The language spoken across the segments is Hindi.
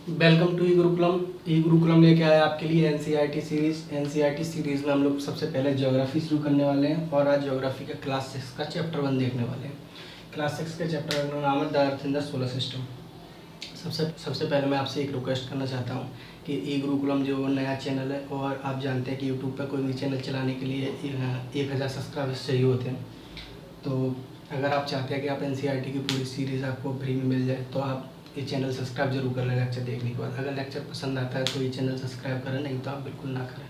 वेलकम टू ई गुरुकुलम। ई गुरुकुलम लेके आया आपके लिए एनसीईआरटी सीरीज़। एनसीईआरटी सीरीज़ में हम लोग सबसे पहले ज्योग्राफी शुरू करने वाले हैं और आज ज्योग्राफी का क्लास 6 का चैप्टर 1 देखने वाले हैं। क्लास 6 के चैप्टर 1 का नाम है the earth in the solar system. सबसे पहले मैं आपसे एक रिक्वेस्ट करना चाहता हूँ कि ई गुरुकुलम जो नया चैनल है और आप जानते हैं कि यूट्यूब पर कोई भी चैनल चलाने के लिए 1000 सब्सक्राइबर्स चाहिए होते हैं। तो अगर आप चाहते हैं कि आप एनसीईआरटी की पूरी सीरीज़ आपको फ्री में मिल जाए तो आप ये चैनल सब्सक्राइब जरूर कर लें लेक्चर देखने के बाद। अगर लेक्चर पसंद आता है तो ये चैनल सब्सक्राइब करें, नहीं तो आप बिल्कुल ना करें।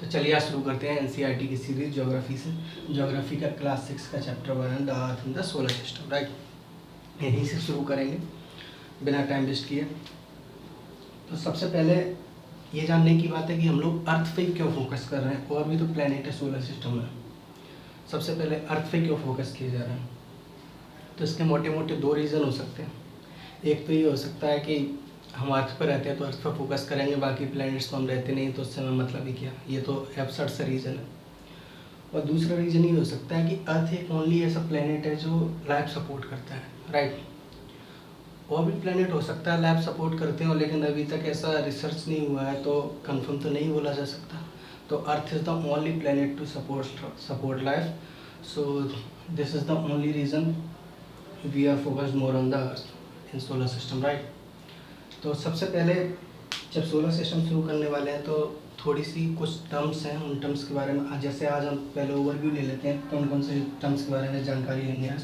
तो चलिए आज शुरू करते हैं एनसीईआरटी की सीरीज ज्योग्राफी से। ज्योग्राफी का क्लास 6 का चैप्टर 1 है the earth in the solar system. Right, यहीं से शुरू करेंगे बिना टाइम वेस्ट किए। तो सबसे पहले ये जानने की बात है कि हम लोग अर्थ पे क्यों फोकस कर रहे हैं, और भी तो प्लैनेट है सोलर सिस्टम में। सबसे पहले अर्थ पे क्यों फोकस किए जा रहे हैं, तो इसके मोटे मोटे दो रीज़न हो सकते हैं। एक तो ये हो सकता है कि हम अर्थ पर रहते हैं तो अर्थ पर फोकस करेंगे, बाकी प्लैनेट्स तो हम रहते नहीं, तो उससे हमें मतलब ही क्या। ये तो एब्सर्ड सा रीज़न है। और दूसरा रीज़न ये हो सकता है कि अर्थ एक ओनली ऐसा प्लैनेट है जो लाइफ सपोर्ट करता है। राइट, और भी प्लैनेट हो सकता है लाइफ सपोर्ट करते हो, लेकिन अभी तक ऐसा रिसर्च नहीं हुआ है तो कंफर्म तो नहीं बोला जा सकता। तो earth is the only planet to support life. So this is the only reason we are focused more on the earth in solar system. Right, तो सबसे पहले जब सोलर सिस्टम शुरू करने वाले हैं तो थोड़ी सी कुछ टर्म्स हैं, उन टर्म्स के बारे में जैसे आज हम पहले ओवरव्यू ले लेते हैं कौन कौन से टर्म्स के बारे में जानकारी लेंगे आज।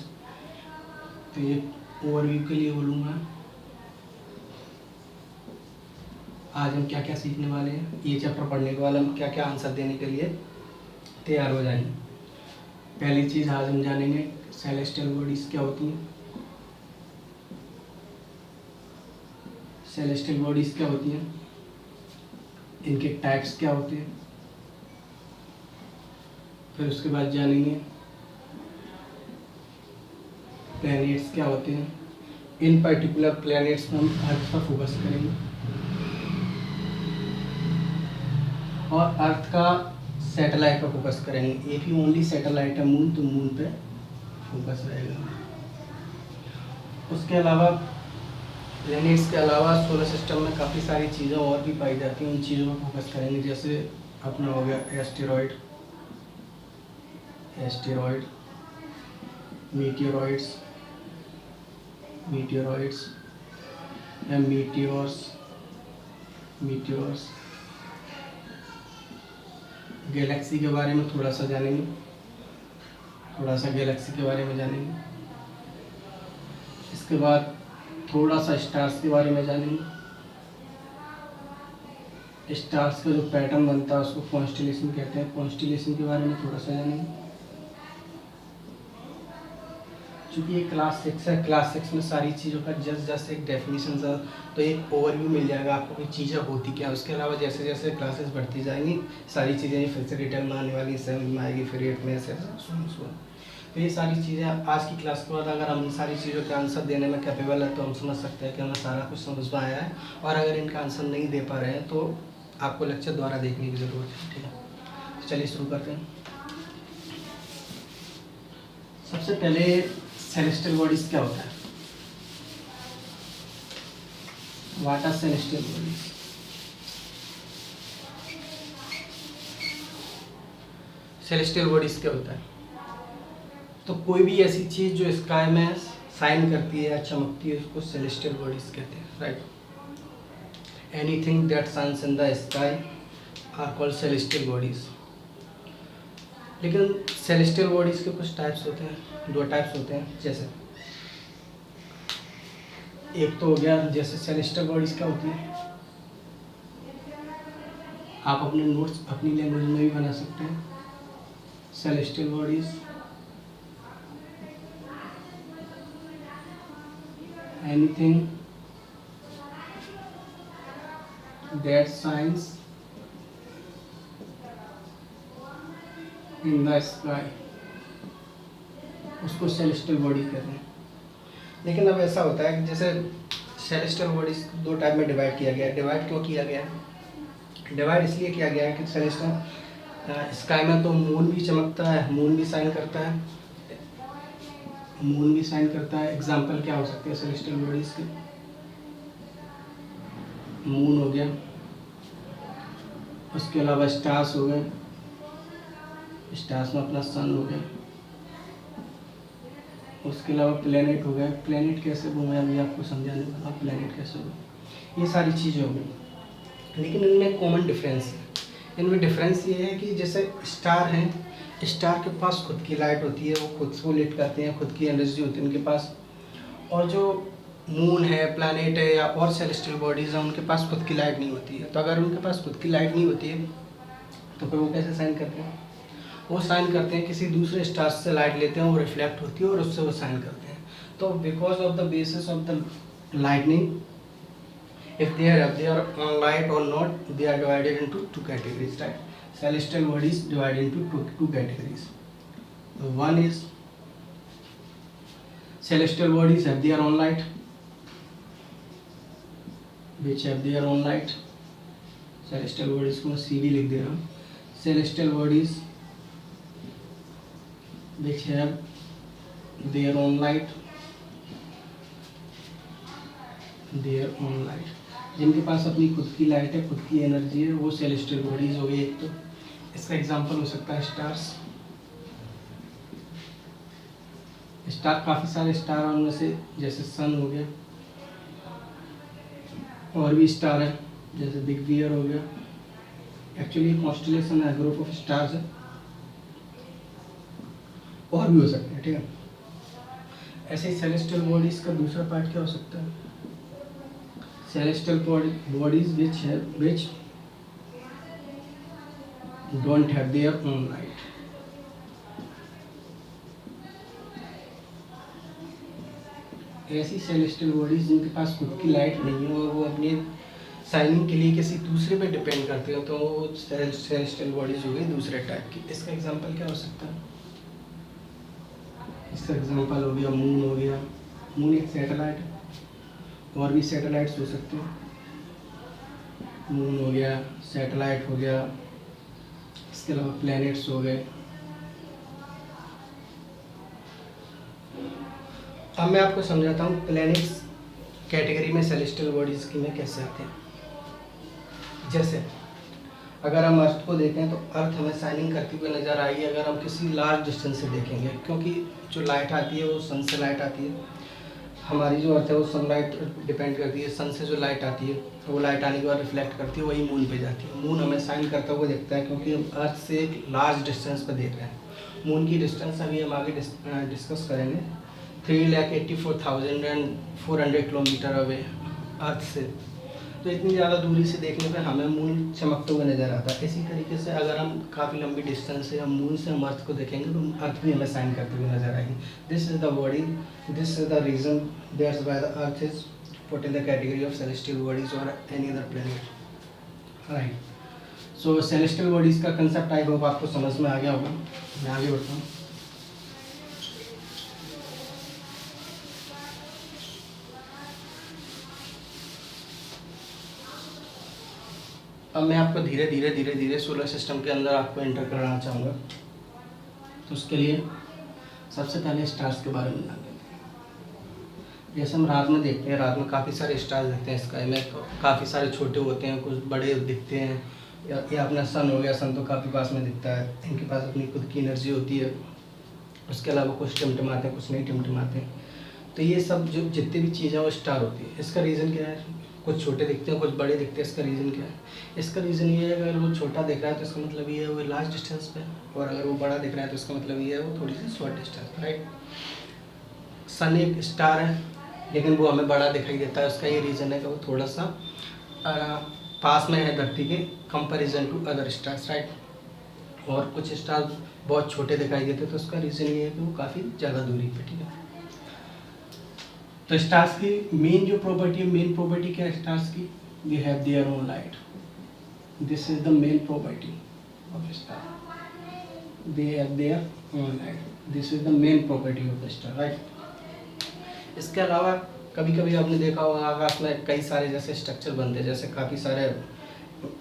तो ये ओवरव्यू के लिए बोलूँगा आज हम क्या क्या सीखने वाले हैं। ये चैप्टर पढ़ने के बाद हम क्या क्या आंसर देने के लिए तैयार हो जाएंगे। पहली चीज़ आज हम जानेंगे सेलेस्टियल बॉडीज़ क्या होती हैं। सेलेस्टियल बॉडीज़ क्या होती हैं, इनके टाइप्स क्या होते हैं। फिर उसके बाद जानेंगे प्लैनेट्स क्या होते हैं। इन पर्टिकुलर प्लैनेट्स में हम अर्थ पर फोकस करेंगे और अर्थ का सैटेलाइट पर फोकस करेंगे। एक ही ओनली सैटेलाइट है मून, तो मून पे फोकस रहेगा। उसके अलावा प्लैनेट्स के अलावा सोलर सिस्टम में काफ़ी सारी चीज़ें और भी पाई जाती हैं, उन चीज़ों पर फोकस करेंगे। जैसे अपना हो गया एस्टेरॉइड, मीटियोरॉइड्स या मीटियोर्स। गैलेक्सी के बारे में थोड़ा सा जानेंगे, गैलेक्सी के बारे में जानेंगे। इसके बाद थोड़ा सा स्टार्स के बारे में जानेंगे। स्टार्स का जो पैटर्न बनता है उसको कॉन्स्टेलेशन कहते हैं, कॉन्स्टेलेशन के बारे में थोड़ा सा जानेंगे। चूँकि ये क्लास 6 है, क्लास 6 में सारी चीज़ों का जस्ट एक डेफिनेशन सा, तो एक ओवरव्यू मिल जाएगा आपको कि चीज़ें होती क्या। उसके अलावा जैसे जैसे क्लासेस बढ़ती जाएंगी सारी चीज़ें फिर से डिटेल में आने वाली, 7 में आएगी, फिर 8 में, ऐसे सुन। तो ये सारी चीज़ें आज की क्लास के बाद अगर हम इन सारी चीज़ों के आंसर देने में कैपेबल है तो हम समझ सकते हैं कि हमें सारा कुछ समझ में आया है। और अगर इनका आंसर नहीं दे पा रहे हैं तो आपको लेक्चर द्वारा देखने की ज़रूरत है। ठीक है, तो चलिए शुरू करते हैं। सबसे पहले सेलेस्टियल बॉडीज़ क्या होता है, what are celestial bodies. Celestial bodies क्या होता है, तो कोई भी ऐसी चीज़ जो स्काई में शाइन करती है या चमकती है उसको सेलेस्टियल बॉडीज़ कहते हैं। Right, anything that shines in the sky are called celestial bodies. लेकिन सेलेस्टियल बॉडीज़ के कुछ टाइप्स होते हैं, 2 टाइप्स होते हैं। जैसे एक तो हो गया, जैसे सेलेस्टियल बॉडीज़ क्या होती है, आप अपने नोट्स अपनी लैंग्वेज में भी बना सकते हैं। Celestial bodies anything that shines in the sky उसको सेलेस्टियल बॉडी कहते हैं। लेकिन अब ऐसा होता है कि जैसे सेलेस्टियल बॉडीज 2 टाइप में डिवाइड किया गया है। डिवाइड क्यों किया गया है, डिवाइड इसलिए किया गया है कि सेलेस्टियल स्काई में तो मून भी चमकता है, मून भी शाइन करता है, एग्जाम्पल क्या हो सकते हैं सेलेस्टियल बॉडीज के, मून हो गया, उसके अलावा स्टार्स हो गए, स्टार्स में अपना सन हो गया, उसके अलावा प्लेनेट हो गया। प्लेनेट कैसे घूमे अभी आपको समझाने वाला, प्लेनेट कैसे हो, ये सारी चीज़ें हो गई। लेकिन इनमें कॉमन डिफरेंस है। इनमें डिफरेंस ये है कि जैसे स्टार हैं, स्टार के पास खुद की लाइट होती है, वो खुद से लिट करते हैं, खुद की एनर्जी होती है उनके पास। और जो मून है, प्लैनेट है या और सेलेस्टियल बॉडीज़ हैं, उनके पास खुद की लाइट नहीं होती है। तो अगर उनके पास खुद की लाइट नहीं होती है तो फिर वो कैसे साइन करते हैं? वो साइन करते हैं किसी दूसरे स्टार से लाइट लेते हैं, वो रिफ्लेक्ट होती है और उससे वो साइन करते हैं। तो because of the basis of the lightning, if they are on light or not, they are divided into two categories, right? Celestial bodies divided into two categories. One is celestial bodies have their own light, which have their own light. Celestial bodies को मैं CV लिख दे रहा हूँ। Celestial bodies which have their own light, their own light, जिनके पास अपनी खुद की लाइट है, खुद की एनर्जी है, वो सेलेस्टियल बॉडीज हो गई। एक तो इसका एग्जांपल हो सकता है स्टार्स। स्टार काफ़ी सारे स्टार हैं, उनमें से जैसे सन हो गया, और भी स्टार है जैसे बिग बियर हो गया। एक्चुअली कॉन्स्टेलेशन है, ग्रुप ऑफ स्टार्स है, और भी हो सकते हैं, ठीक है। ऐसे ही सेलेस्टियल बॉडीज का दूसरा पार्ट क्या हो सकता है? Celestial bodies which don't have their own light. ऐसी सेलेस्टियल बॉडीज जिनके पास खुद की लाइट नहीं है और वो अपने साइनिंग के लिए किसी दूसरे पे डिपेंड करते हो, तो वो सेलेस्टियल बॉडीज हो गई दूसरे टाइप की। इसका एग्जांपल क्या हो सकता है? इसका एग्जांपल हो गया मून हो गया। मून एक सैटेलाइट है, और भी सैटेलाइट्स हो सकते हैं। मून हो गया, सैटेलाइट हो गया, इसके अलावा प्लैनेट्स हो गए। अब मैं आपको समझाता हूँ प्लैनेट्स कैटेगरी में सेलेस्टियल बॉडीज की में कैसे आते हैं। जैसे अगर हम अर्थ को देखें तो अर्थ हमें शाइनिंग करती हुई नज़र आएगी अगर हम किसी लार्ज डिस्टेंस से देखेंगे, क्योंकि जो लाइट आती है वो सन से लाइट आती है। हमारी जो अर्थ है वो सनलाइट डिपेंड करती है, सन से जो लाइट आती है वो लाइट आने के बाद रिफ्लेक्ट करती है, वही मून पे जाती है। मून हमें शाइन करता हुआ दिखता है क्योंकि हम अर्थ से एक लार्ज डिस्टेंस पर देख रहे हैं। मून की डिस्टेंस अभी हम आगे डिस्कस करेंगे। 3,84,400 किलोमीटर अवे अर्थ से, तो इतनी ज़्यादा दूरी से देखने पर हमें मून चमकते हुए नज़र आता है। इसी तरीके से अगर हम काफ़ी लंबी डिस्टेंस से हम मून से हम अर्थ को देखेंगे तो अर्थ भी हमें साइन करते हुए नजर आएगी। This is the body, this is the reason that's why the earth is put in the category of celestial bodies और any other planet, right. So celestial bodies का कंसेप्ट आई होप आपको समझ में आ गया होगा। मैं आगे बढ़ता हूँ। अब मैं आपको धीरे धीरे सोलर सिस्टम के अंदर आपको एंटर कराना चाहूँगा। तो उसके लिए सबसे पहले स्टार्स के बारे में जान लेते हैं। जैसे हम रात में देखते हैं, रात में काफ़ी सारे स्टार्स दिखते हैं स्काई में। काफ़ी सारे छोटे होते हैं, कुछ बड़े दिखते हैं, या अपना सन हो गया, सन तो काफ़ी पास में दिखता है। इनके पास अपनी खुद की एनर्जी होती है। उसके अलावा कुछ टिमटिमाते हैं, कुछ नहीं टिमटिमाते हैं। तो ये सब जो जितनी भी चीज़ें वो स्टार होती है। इसका रीज़न क्या है? कुछ छोटे दिखते हैं, कुछ बड़े दिखते हैं। इसका रीज़न क्या है? इसका रीज़न ये है कि अगर वो छोटा दिख रहा है तो इसका मतलब ये है वो लार्ज डिस्टेंस पे, और अगर वो बड़ा दिख रहा है तो इसका मतलब ये है वो थोड़ी सी शॉर्ट डिस्टेंस, राइट। सन एक स्टार है लेकिन वो हमें बड़ा दिखाई देता है। उसका ये रीज़न है कि वो थोड़ा सा पास में है धरती के comparison to other stars, right. और कुछ स्टार बहुत छोटे दिखाई देते हैं, तो उसका रीज़न ये है कि वो काफ़ी ज़्यादा दूरी पे, ठीक है। तो स्टार्स की मेन जो प्रॉपर्टी है, मेन प्रॉपर्टी क्या है स्टार्स की? They have their own light. This is the main property of star. They have their own light, this is the main property of the star, right. इसके अलावा कभी कभी आपने देखा होगा आकाश में कई सारे जैसे स्ट्रक्चर बनते हैं, जैसे काफ़ी सारे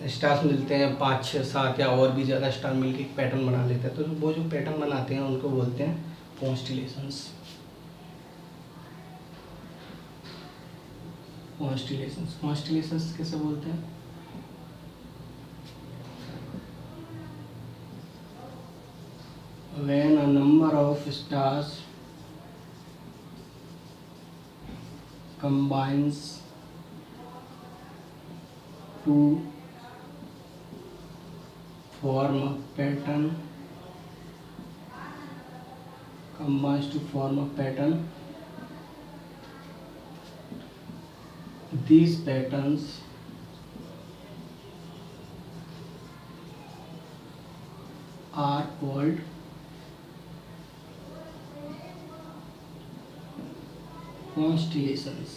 स्टार्स मिलते हैं, 5, 6, 7 या और भी ज़्यादा स्टार मिलकर एक पैटर्न बना लेते हैं। तो वो जो पैटर्न बनाते हैं उनको बोलते हैं कॉन्स्टेलेशंस। कॉन्स्टिलेशंस। कॉन्स्टिलेशंस कैसे बोलते हैं? When a number of stars combines to form a pattern, these patterns are called constellations.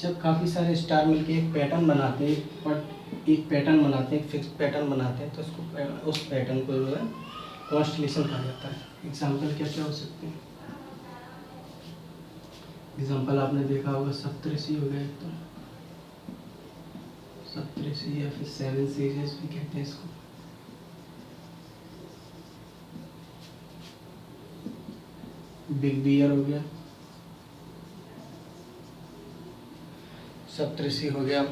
जब काफ़ी सारे स्टार मिलके एक पैटर्न बनाते हैं, एक फिक्स पैटर्न बनाते हैं, तो उसको उस पैटर्न को जो है कॉन्स्टिलेशन कहा जाता है। एग्जाम्पल क्या क्या हो सकते हैं? एग्जाम्पल आपने देखा होगा, सप्तऋषि हो गया, तो सप्तऋषि या फिर 7 सीरीज भी कहते हैं इसको। बिग बियर हो गया, सप्तऋषि हो गया,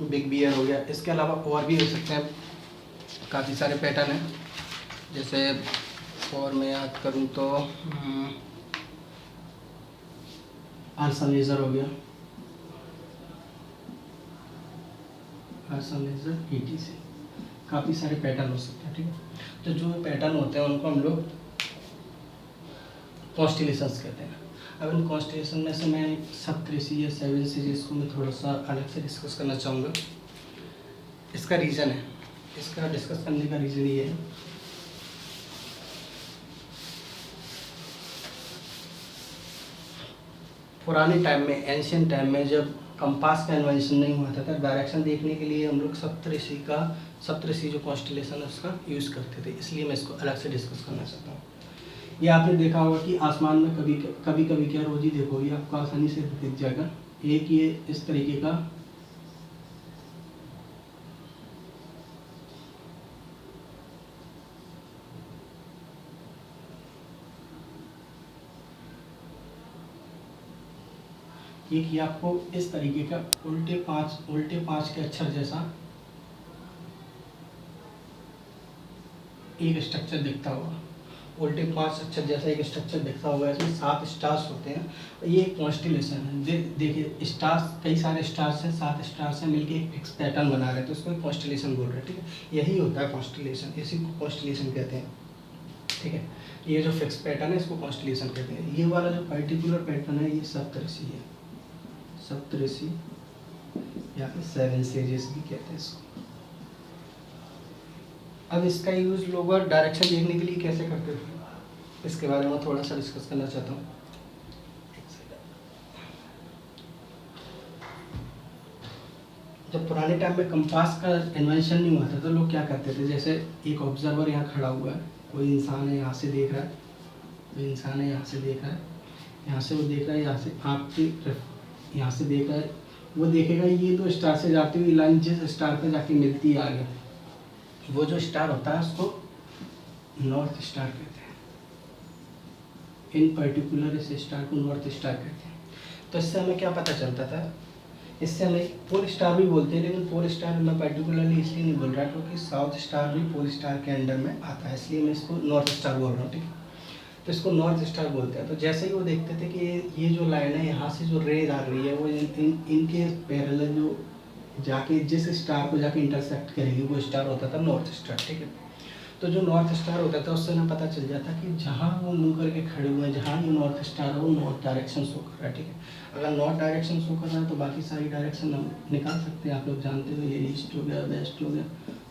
बिग बियर हो गया। इसके अलावा और भी हो सकते हैं, काफ़ी सारे पैटर्न हैं। जैसे और मैं याद करूँ तो आर्सा मेजर हो गया, आर्सा मेजर ETC, काफ़ी सारे पैटर्न हो सकते हैं। ठीक है, तो जो पैटर्न होते हैं उनको हम लोग कॉन्स्टिलेशंस कहते हैं। अब इन कॉन्स्टिलेशन में से मैं सप्तऋषि या 7 सीरीज को मैं थोड़ा सा अलग से डिस्कस करना चाहूँगा। इसका रीज़न है, इसका डिस्कस करने का रीज़न ये है, पुराने टाइम में, एंशियंट टाइम में, जब कंपास का इन्वेंशन नहीं हुआ था, डायरेक्शन देखने के लिए हम लोग सप्तऋषि जो कॉन्स्टिलेशन है उसका यूज़ करते थे। इसलिए मैं इसको अलग से डिस्कस करना चाहता हूँ। ये आपने देखा होगा कि आसमान में कभी क्या रोज ही देखोगे, आपको आसानी से दिख जाएगा एक ये इस तरीके का एक ये आपको इस तरीके का उल्टे पांच के अक्षर जैसा एक स्ट्रक्चर दिखता होगा, उल्टे 5 अक्षर जैसा एक स्ट्रक्चर दिखता होगा। इसमें 7 स्टार्स होते हैं। ये कॉन्स्टिलेशन है। देखिए स्टार्स, कई सारे स्टार्स हैं, 7 स्टार्स हैं, मिलके एक फिक्स पैटर्न बना रहे हैं, तो इसको कॉन्स्टिलेशन बोल रहे हैं। ठीक है, यही होता है कॉन्स्टिलेशन, इसी को कॉन्स्टिलेशन कहते हैं। ठीक है, ये जो फिक्स पैटर्न है इसको कॉन्स्टिलेशन कहते हैं। ये वाला जो पर्टिकुलर पैटर्न है ये सप्तऋषि है, सप्तऋषि या फिर 7 सीरीज भी कहते हैं इसको। अब इसका यूज़ लोग डायरेक्शन देखने के लिए कैसे करते थे, इसके बारे में थोड़ा सा डिस्कस करना चाहता हूँ। जब पुराने टाइम में कंपास का इन्वेंशन नहीं हुआ था तो लोग क्या करते थे, जैसे एक ऑब्जर्वर यहाँ खड़ा हुआ है, कोई इंसान है यहाँ से देख रहा है, कोई इंसान है यहाँ से देख रहा है, यहाँ से वो देख रहा है, यहाँ से आपके यहाँ से देख रहा है, वो देखेगा ये दो स्टार से जाती हुई लाइन जिस स्टार पे जाके मिलती है आगे, वो जो स्टार होता है उसको नॉर्थ स्टार कहते हैं। इन पर्टिकुलर इस स्टार को नॉर्थ स्टार कहते हैं। तो इससे हमें क्या पता चलता था, इससे हमें पोल स्टार भी बोलते हैं, लेकिन पोल स्टार मैं पर्टिकुलरली इसलिए नहीं बोल रहा क्योंकि साउथ स्टार भी पोल स्टार के अंडर में आता है, इसलिए मैं इसको नॉर्थ स्टार बोल रहा हूँ। ठीक है, तो इसको नॉर्थ स्टार बोलते हैं। तो जैसे ही वो देखते थे कि ये जो लाइन है यहाँ से जो रेज आ रही है वो इनके पैरेलल जो जाके जिस स्टार को जाके इंटरसेक्ट करेगी वो स्टार होता था नॉर्थ स्टार। ठीक है, तो जो नॉर्थ स्टार होता था उससे हमें पता चल जाता कि जहाँ वो मुँह करके खड़े हुए हैं, जहाँ ये नॉर्थ स्टार है वो नॉर्थ डायरेक्शन शो कर रहा है। ठीक है, अगर नॉर्थ डायरेक्शन शो कर रहा है तो बाकी सारी डायरेक्शन हम निकाल सकते हैं। आप लोग जानते हो ये ईस्ट हो गया, वेस्ट हो गया,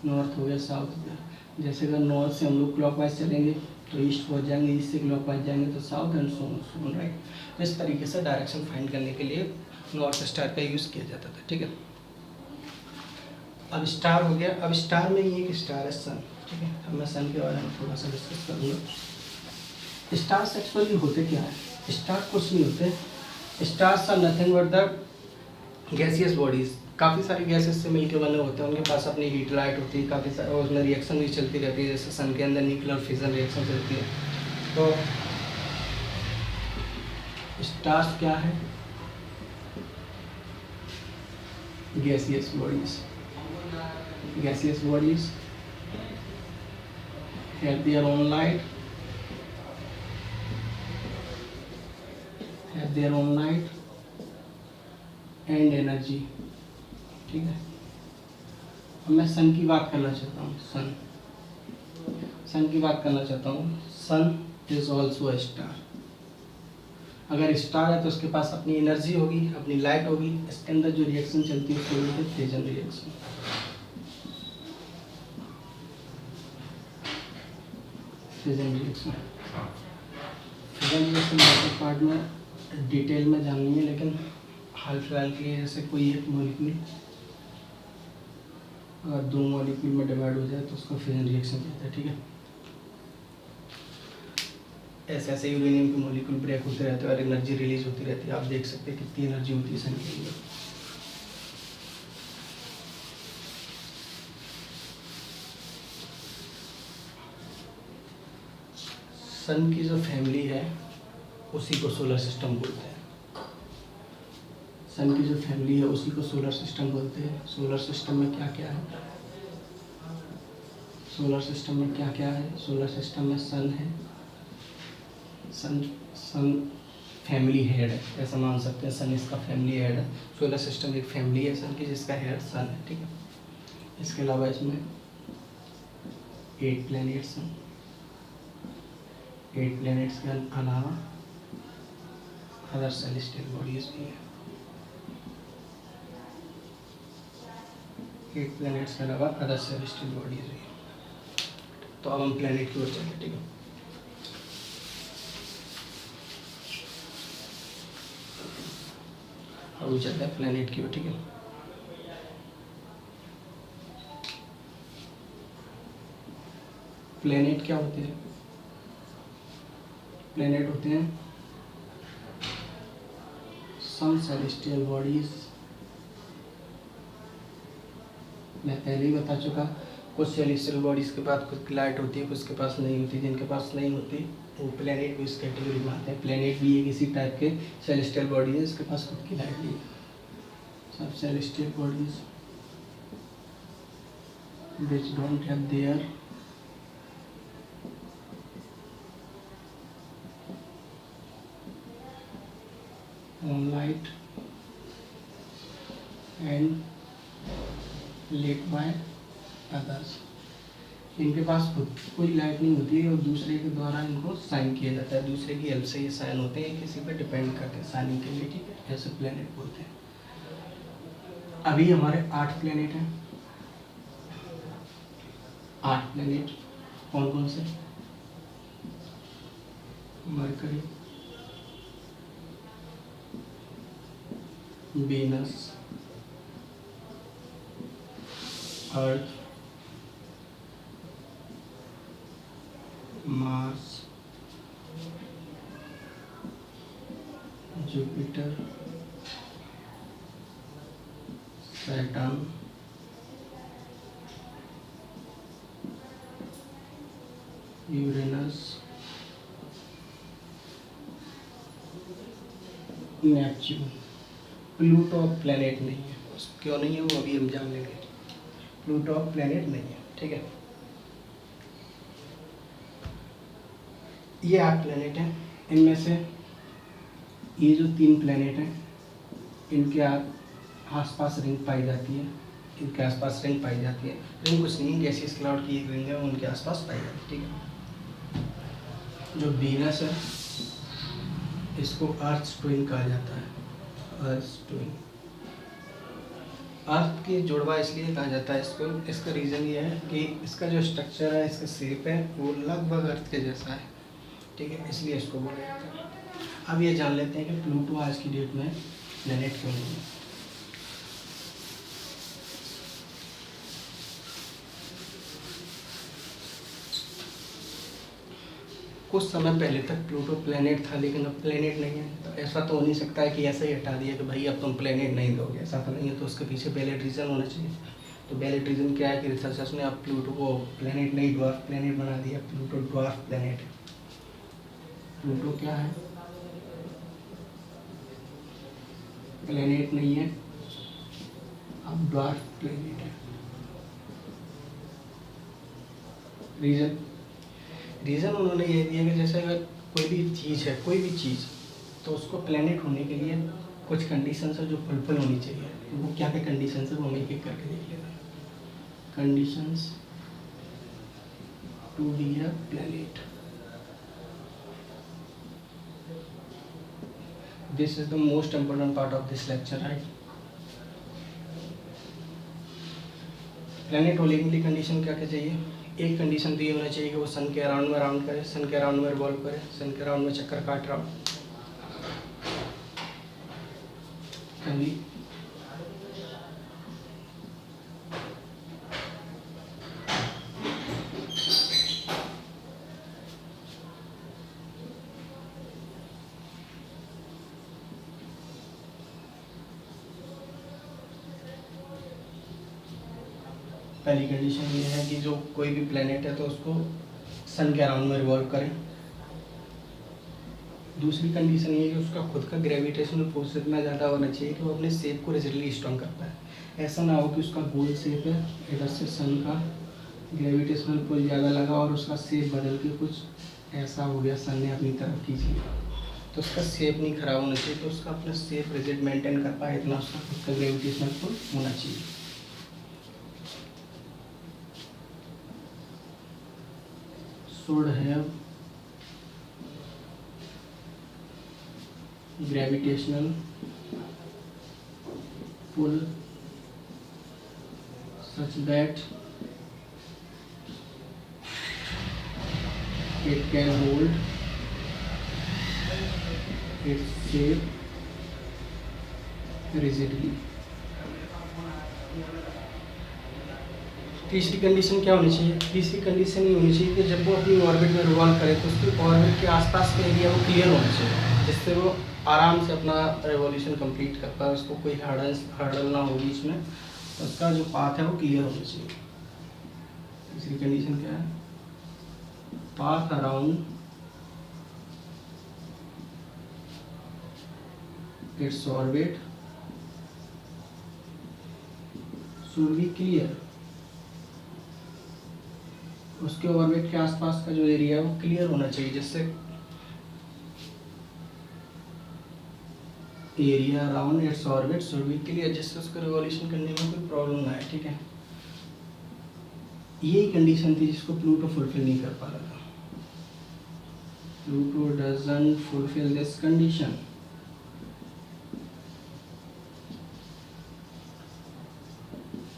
नॉर्थ हो गया, साउथ हो गया। जैसे अगर नॉर्थ से हम लोग क्लॉकवाइज चलेंगे तो ईस्ट पहुँच जाएंगे, ईस्ट से क्लॉकवाइज जाएंगे तो south and so on, right. तो इस तरीके से डायरेक्शन फाइंड करने के लिए नॉर्थ स्टार का यूज़ किया जाता था। ठीक है, अब स्टार हो गया। अब स्टार में ये एक स्टार है सन। ठीक है, अब मैं सन के बारे में थोड़ा सा डिस्कस करूँगा। स्टार्स एक्चुअली होते क्या है, स्टार कुछ नहीं होते, stars are nothing but the gaseous bodies. काफ़ी सारी गैसेस से मिलकर बने होते हैं, उनके पास अपनी हीट लाइट होती है, काफ़ी सारे उसमें रिएक्शन भी चलती रहती है, जैसे सन के अंदर न्यूक्लियर फिजन रिएक्शन चलती है। तो स्टार्स क्या है, gaseous bodies. Gaseous bodies have their own light, and energy. ठीक है, अब मैं सन की बात करना चाहता हूँ। सन की बात करना चाहता हूँ। सन इज ऑल्सो अ स्टार। अगर स्टार है तो उसके पास अपनी एनर्जी होगी, अपनी लाइट होगी। इसके अंदर जो रिएक्शन चलती है उसको बोलते हैं fusion reaction. Fusion reaction part में डिटेल में जाननी है, लेकिन हाल फिलहाल के लिए जैसे कोई एक मॉलिक्यूल अगर 2 मॉलिक्यूल में डिवाइड हो जाए तो उसका फ्यूजन रिएक्शन कहते हैं। ठीक है, ऐसे ऐसे यूरेनियम के मॉलिक्यूल ब्रेक होते रहते हैं और एनर्जी रिलीज होती रहती है। आप देख सकते हैं कितनी एनर्जी होती है सन के अंदर। सन की जो फैमिली है उसी को सोलर सिस्टम बोलते हैं। सन की जो फैमिली है उसी को सोलर सिस्टम बोलते हैं। सोलर सिस्टम में क्या क्या है? सोलर सिस्टम में क्या क्या है? सोलर सिस्टम में सन है। सन फैमिली हेड है, ऐसा मान सकते हैं। सन इसका फैमिली हेड है। सोलर सिस्टम एक फैमिली है सन की जिसका हेड सन है। ठीक है, इसके अलावा इसमें 8 प्लैनेट्स हैं। 8 प्लैनेट्स के अलावा अदर सेलेस्टियल बॉडीज भी हैं। 8 प्लैनेट्स के अलावा अदर सेलेस्टियल बॉडीज भी हैं। तो अब हम प्लैनेट की ओर चलते। ठीक है, अब चलते हैं प्लैनेट की ओर। ठीक है, प्लैनेट क्या होते हैं? प्लैनेट होते हैं सम सेलेस्टियल बॉडीज। मैं पहले ही बता चुका, कुछ सेलेस्टियल बॉडीज के पास कुछ लाइट होती है, कुछ के पास नहीं होती। जिनके पास नहीं होती वो प्लैनेट भी इस कैटेगरी में आते हैं। प्लैनेट भी एक इसी टाइप के सेलेस्टियल बॉडी है, इसके पास खुद की लाइट नहीं है। सब celestial bodies which don't have their own light and lit by others। इनके पास खुद कोई लाइट नहीं होती है और दूसरे के द्वारा इनको साइन किया जाता है। दूसरे की हेल्प से ये साइन होते हैं, किसी पर डिपेंड करते हैं साइनिंग के लिए। ठीक है, ऐसे प्लैनेट बोलते हैं। अभी हमारे 8 प्लैनेट हैं। 8 प्लैनेट कौन कौन से? Mercury, Venus, Earth, Mars, Jupiter, Saturn, Uranus, Neptune. Pluto planet नहीं है। क्यों नहीं है वो अभी हम जान लेंगे। प्लूटो प्लैनेट नहीं है। ठीक है, ये 8 प्लैनेट हैं। इनमें से ये जो 3 प्लैनेट हैं इनके आसपास रिंग पाई जाती है। इनके आसपास रिंग पाई जाती है। रिंग कुछ नहीं, गैसियस क्लाउड की एक रिंग है, उनके आसपास पाई जाती है। ठीक है, जो वीनस है इसको अर्थ ट्विन कहा जाता है। अर्थ ट्विन, अर्थ की जुड़वा इसलिए कहा जाता है इसको। इसका रीज़न ये है कि इसका जो स्ट्रक्चर है, इसका शेप है, वो लगभग अर्थ के जैसा है। ठीक है, इसलिए इसको बोला जाता है। अब ये जान लेते हैं कि प्लूटो आज की डेट में प्लैनेट क्यों नहीं है। कुछ समय पहले तक प्लूटो प्लैनेट था, लेकिन अब प्लैनेट नहीं है। तो ऐसा तो हो नहीं सकता है कि ऐसे ही हटा दिया कि भाई अब तुम प्लैनेट नहीं दोगे। ऐसा तो नहीं है। तो उसके पीछे वैलिड रीज़न होना चाहिए। तो वैलिड रीज़न क्या है कि रिसर्चर्स ने अब प्लूटो को प्लैनेट नहीं, ड्वार्फ प्लैनेट बना दिया। प्लूटो ड्वार्फ प्लैनेट है। प्लूटो क्या है? प्लैनेट नहीं है, अब ड्वार्फ प्लेनेट है। रीज़न उन्होंने ये दिया कि जैसे अगर कोई भी चीज़ तो उसको प्लेनेट होने के लिए कुछ कंडीशंस है जो फुलफिल होनी चाहिए। तो वो क्या क्या कंडीशंस है वो हम एक एक करके देख लेते हैं। Conditions to be a planet, this is the most important part of this lecture, right. Planet होने के लिए कंडीशन क्या क्या चाहिए? एक कंडीशन तो ये होना चाहिए कि वो सन के अराउंड में राउंड करे, सन के अराउंड में रिवॉल्व करे, सन के अराउंड में चक्कर काट रहा हो। पहली कंडीशन ये है कि जो कोई भी प्लेनेट है तो उसको सन के अराउंड में रिवॉल्व करे। दूसरी कंडीशन ये है कि उसका खुद का ग्रेविटेशनल फोर्स इतना ज़्यादा होना चाहिए कि वो अपने शेप को रिजिडली स्ट्रॉन्ग कर पाए। ऐसा ना हो कि उसका गोल शेप है, इधर से सन का ग्रेविटेशनल पुल ज़्यादा लगा और उसका शेप बदल के कुछ ऐसा हो गया, सन ने अपनी तरफ खींच लिया, तो उसका शेप नहीं खराब होना चाहिए। तो उसका अपना शेप रिजिड मेंटेन कर पाए इतना उसका खुद का ग्रेविटेशनल पुल होना चाहिए। should have gravitational pull such that it can hold its shape rigidly। तीसरी कंडीशन क्या होनी चाहिए? तीसरी कंडीशन ये होनी चाहिए कि जब वो अपनी ऑर्बिट में रिवॉल्व करे तो उसकी ऑर्बिट के आसपास का एरिया वो क्लियर होना चाहिए, जिससे वो आराम से अपना रिवॉल्यूशन कंप्लीट कर पाए, उसको कोई हर्डल ना हो बीच में, उसका जो पाथ है वो क्लियर होना चाहिए। तीसरी कंडीशन क्या है? Path around its orbit should be clear. उसके ऑर्बिट के आसपास का जो एरिया है वो क्लियर होना चाहिए, जिससे area around its orbit should be clear, जिससे उसको रिवॉल्यूशन करने में कोई प्रॉब्लम ना आए। ठीक है, यही कंडीशन थी जिसको प्लूटो फुलफिल नहीं कर पा रहा था। Pluto doesn't fulfil this condition.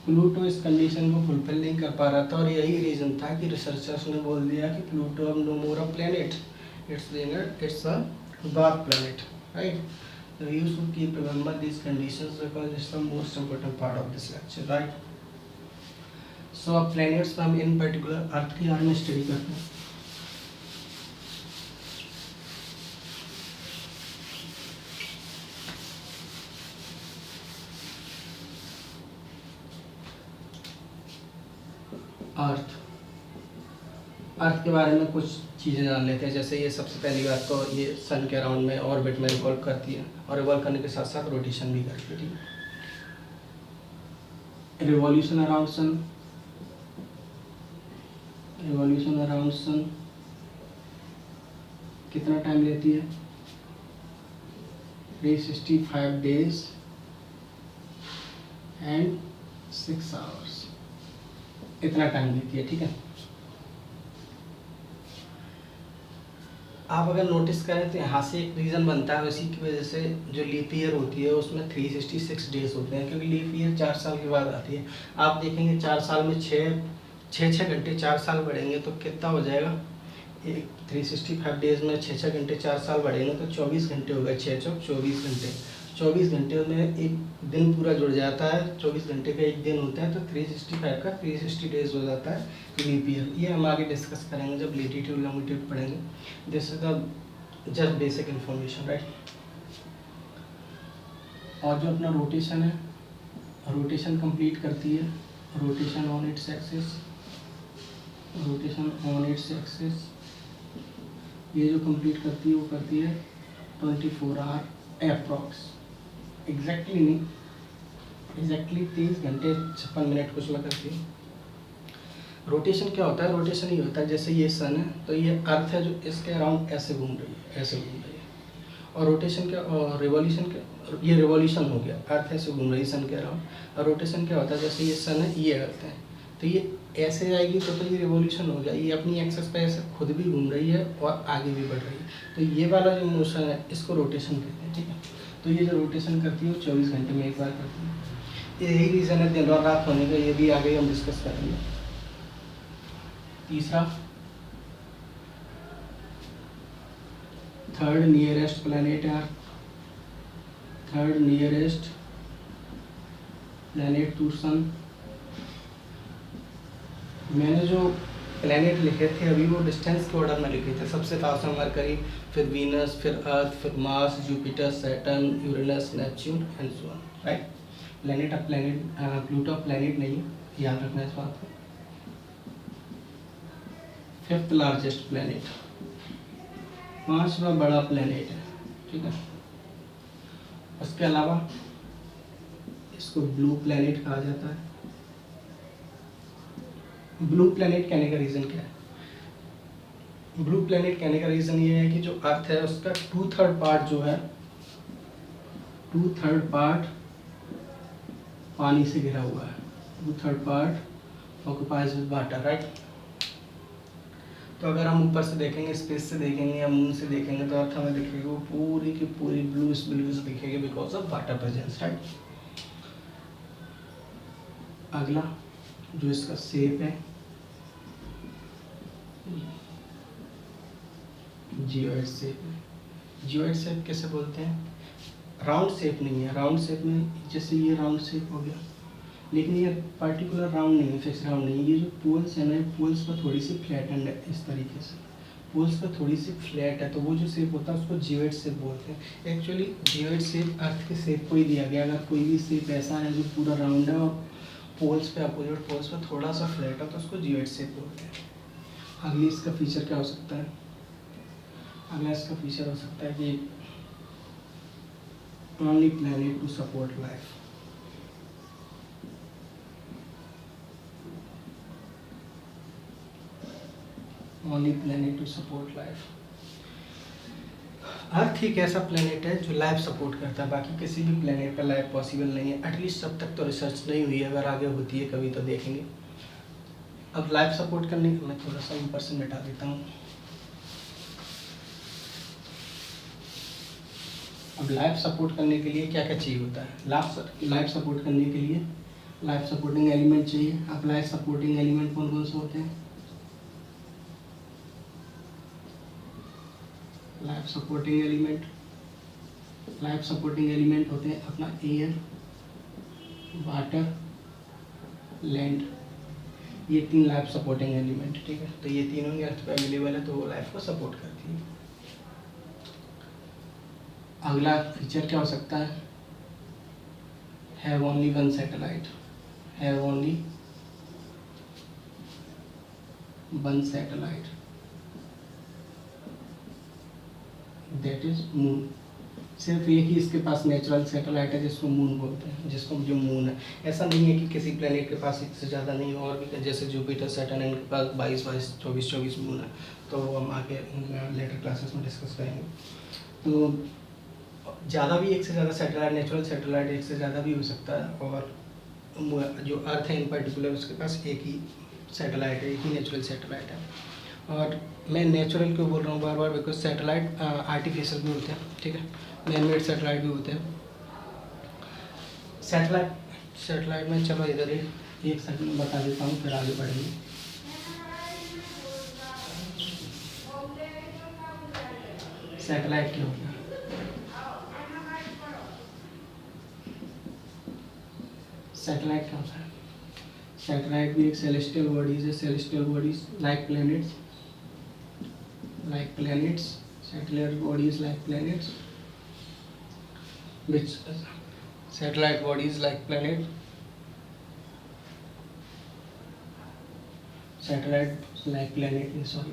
Pluto इस कंडीशन को फुलफिल नहीं कर पा रहा था और यही रीज़न था कि रिसर्चर्स ने बोल दिया कि प्लूटो अब no more a planet, it's a dark planet, right. So you should keep remember these conditions because it's the most important part of this lecture, right? So अब planets हम in particular अर्थ के बारे में स्टडी करते हैं। अर्थ के बारे में कुछ चीज़ें जान लेते हैं। जैसे ये सबसे पहली बात तो ये सन के अराउंड में ऑर्बिट में रिवॉल्व करती है और रिवॉल्व करने के साथ साथ रोटेशन भी करती है। ठीक है, रिवॉल्यूशन अराउंड सन कितना टाइम लेती है? 365 days and 6 hours, इतना टाइम लेती है। ठीक है, आप अगर नोटिस करें तो यहाँ से एक रीज़न बनता है, उसी की वजह से जो लीप ईयर होती है उसमें 366 डेज होते हैं, क्योंकि लीप ईयर 4 साल के बाद आती है। आप देखेंगे 4 साल में 6 घंटे 4 साल बढ़ेंगे तो कितना हो जाएगा? एक 365 डेज में 6 घंटे 4 साल बढ़ेंगे तो 24 घंटे हो गए। 6 चौक 24 घंटे, 24 घंटे में एक दिन पूरा जुड़ जाता है। 24 घंटे का एक दिन होता है तो 365 का 360 डेज हो जाता है लीप ईयर। ये हम आगे डिस्कस करेंगे जब लेटीट्यूड लॉन्गिट्यूड पढ़ेंगे। This is the just basic information, right. और जो अपना रोटेशन है, रोटेशन कंप्लीट करती है रोटेशन ऑन इट्स एक्सिस, ये जो कंप्लीट करती है वो करती है 24 आवर अप्रॉक्स, एग्जैक्टली नहीं एग्जैक्टली 30 घंटे 56 मिनट कुछ लगा करती है। रोटेशन क्या होता है? रोटेशन ये होता है जैसे ये सन है तो ये अर्थ है जो इसके अराउंड ऐसे घूम रही है, ऐसे घूम रही है। और रोटेशन क्या, और रिवॉल्यूशन क्या, ये रिवॉल्यूशन हो गया, अर्थ ऐसे घूम रही है सन के अराउंड। और रोटेशन क्या होता है जैसे ये सन है, ये अर्थ है, तो ये ऐसे जाएगी तो ये रिवॉल्यूशन हो गया, ये अपनी एक्सेस पे ऐसे खुद भी घूम रही है और आगे भी बढ़ रही है। तो ये वाला जो मोशन है इसको रोटेशन कहते हैं, ठीक है। तो ये जो रोटेशन करती है वो 24 घंटे में एक बार करती है। यही रीज़न है दिन और रात होने का, ये भी आगे हम डिस्कस करेंगे। तीसरा, थर्ड नियरेस्ट प्लैनेट है अर्थ, थर्ड नियरेस्ट प्लैनेट टू सन। मैंने जो प्लैनेट लिखे थे अभी वो डिस्टेंस के ऑर्डर में लिखे थे, सबसे पास है मरकरी, फिर वीनस, फिर अर्थ, फिर Mars, Jupiter, Saturn, Uranus, Neptune and so on, right. Planet अब प्लैनेट, प्लूटो प्लैनेट नहीं है, याद रखना इस बात को। फिफ्थ लार्जेस्ट प्लैनेट, पांचवा बड़ा प्लैनेट है, ठीक है। उसके अलावा इसको ब्लू प्लैनेट कहा जाता है। ब्लू प्लैनेट कहने का रीज़न क्या है? ब्लू प्लैनेट कहने का रीज़न ये है कि जो अर्थ है उसका 2/3 पार्ट जो है, 2/3 पार्ट पानी से घिरा हुआ है, 2/3 part occupies with water, right. तो अगर हम ऊपर से देखेंगे, स्पेस से देखेंगे या मून से देखेंगे तो अर्थ हमें दिखेगी वो पूरी की पूरी ब्लूस दिखेगी because of water presence, right. अगला जो इसका शेप है जियोइड शेप है। जियोइड शेप कैसे बोलते हैं? राउंड शेप नहीं है, राउंड शेप में जैसे ये राउंड शेप हो गया, लेकिन ये पर्टिकुलर राउंड नहीं है, फिक्स राउंड नहीं है। ये जो पोल्स है ना, पोल्स पर थोड़ी सी फ्लैटेंड है, इस तरीके से पोल्स पर थोड़ी सी फ्लैट है, तो वो जो शेप होता है उसको जियोइड शेप बोलते हैं। एक्चुअली जियोइड शेप अर्थ के शेप को ही दिया गया। अगर कोई भी शेप ऐसा है जो पूरा राउंड है और पोल्स पे, अपोजिट पोल्स पे थोड़ा सा फ्लैट है तो उसको जियोइड शेप बोलते हैं। अगली इसका फीचर क्या हो सकता है? अगला इसका फीचर हो सकता है कि only planet to support life. Only planet to support life. Earth एक ऐसा प्लैनेट है जो लाइफ सपोर्ट करता है, बाकी किसी भी प्लैनेट पर लाइफ पॉसिबल नहीं है। एटलीस्ट अब तक तो रिसर्च नहीं हुई है, अगर आगे होती है कभी तो देखेंगे। अब लाइफ सपोर्ट करने के, मैं थोड़ा सा ऊपर से मिटा देता हूँ। अब लाइफ सपोर्ट करने के लिए क्या क्या चाहिए होता है? लाइफ सपोर्ट करने के लिए लाइफ सपोर्टिंग एलिमेंट चाहिए। अब लाइफ सपोर्टिंग एलिमेंट कौन कौन से होते हैं? लाइफ सपोर्टिंग एलिमेंट होते हैं अपना एयर, वाटर, लैंड, ये 3 लाइफ सपोर्टिंग एलिमेंट, ठीक है। तो ये तीनों ही अर्थ पे अवेलेबल है, तो वो लाइफ को सपोर्ट करती है। अगला फीचर क्या हो सकता है? Have only one satellite, have only one satellite, that is moon. सिर्फ एक ही इसके पास नेचुरल सैटेलाइट है जिसको मून बोलते हैं, जिसको जो मून है। ऐसा नहीं है कि किसी प्लेनेट के पास इससे ज़्यादा नहीं हो, और भी जैसे जुपिटर, सैटर्न, इनके पास 22, 24 मून है, तो हम आगे लेटर क्लासेस में डिस्कस करेंगे। तो ज़्यादा भी, एक से ज़्यादा सैटेलाइट, नेचुरल सैटेलाइट एक से ज़्यादा भी हो सकता है, और जो अर्थ है इन पर्टिकुलर उसके पास एक ही सैटेलाइट है, एक ही नेचुरल सैटेलाइट है। और मैं नेचुरल क्यों बोल रहा हूँ बार बार? बिकॉज सैटेलाइट आर्टिफिशियल भी होते हैं, ठीक है, मैन मेड सैटेलाइट भी होते हैं। सैटेलाइट में, चलो इधर ही एक सेकंड में बता देता हूँ, फिर आगे बढ़ेंगे। सैटेलाइट क्या होता है? सैटेलाइट क्या होता है? सैटेलाइट भी एक सेलेस्टियल बॉडीज है, celestial bodies like planets, satellite bodies like planets, which satellite bodies like planet,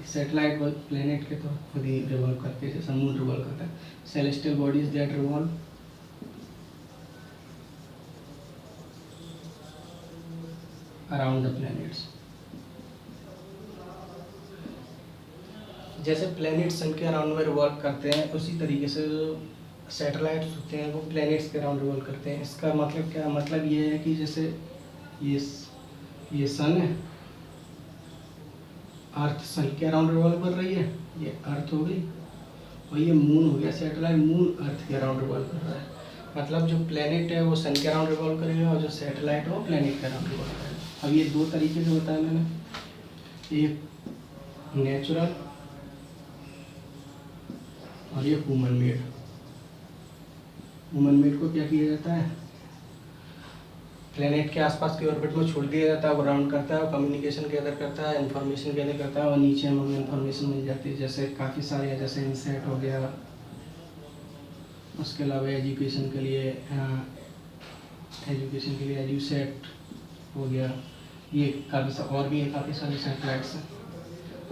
satellite planet के तो खुद ही रिवॉल्व करते हैं, जैसा मून रिवॉल्व करता है। celestial bodies that revolve around the planets. जैसे प्लैनेट सन के अराउंड में रिवॉल्व करते हैं, उसी तरीके से जो सैटेलाइट्स होते हैं वो प्लैनेट्स के अराउंड रिवॉल्व करते हैं। इसका मतलब क्या, मतलब ये है कि जैसे ये सन है, अर्थ सन के अराउंड रिवॉल्व कर रही है, ये अर्थ हो गई, और ये मून हो गया सैटेलाइट, मून अर्थ के अराउंड रिवॉल्व कर रहा है। मतलब जो प्लैनेट है वो सन के अराउंड रिवॉल्व करेगा और जो सैटेलाइट है वो प्लैनेट के अराउंड रिवॉल्व करेगा। अब ये दो तरीके से बताया मैंने, एक नेचुरल और ये ह्यूमन मेड। ह्यूमन मेड को क्या किया जाता है, प्लेनेट के आसपास के ऑर्बिट में छोड़ दिया जाता है, वो राउंड करता है, कम्युनिकेशन गैदर करता है, इन्फॉर्मेशन गैदर करता है, और नीचे हमें इन्फॉर्मेशन मिल जाती है। जैसे काफ़ी सारे हैं, जैसे इंसेट हो गया, उसके अलावा एजुकेशन के लिए एजुसेट हो गया, ये काफ़ी और भी है, काफ़ी सारे सैटेलाइट्स हैं।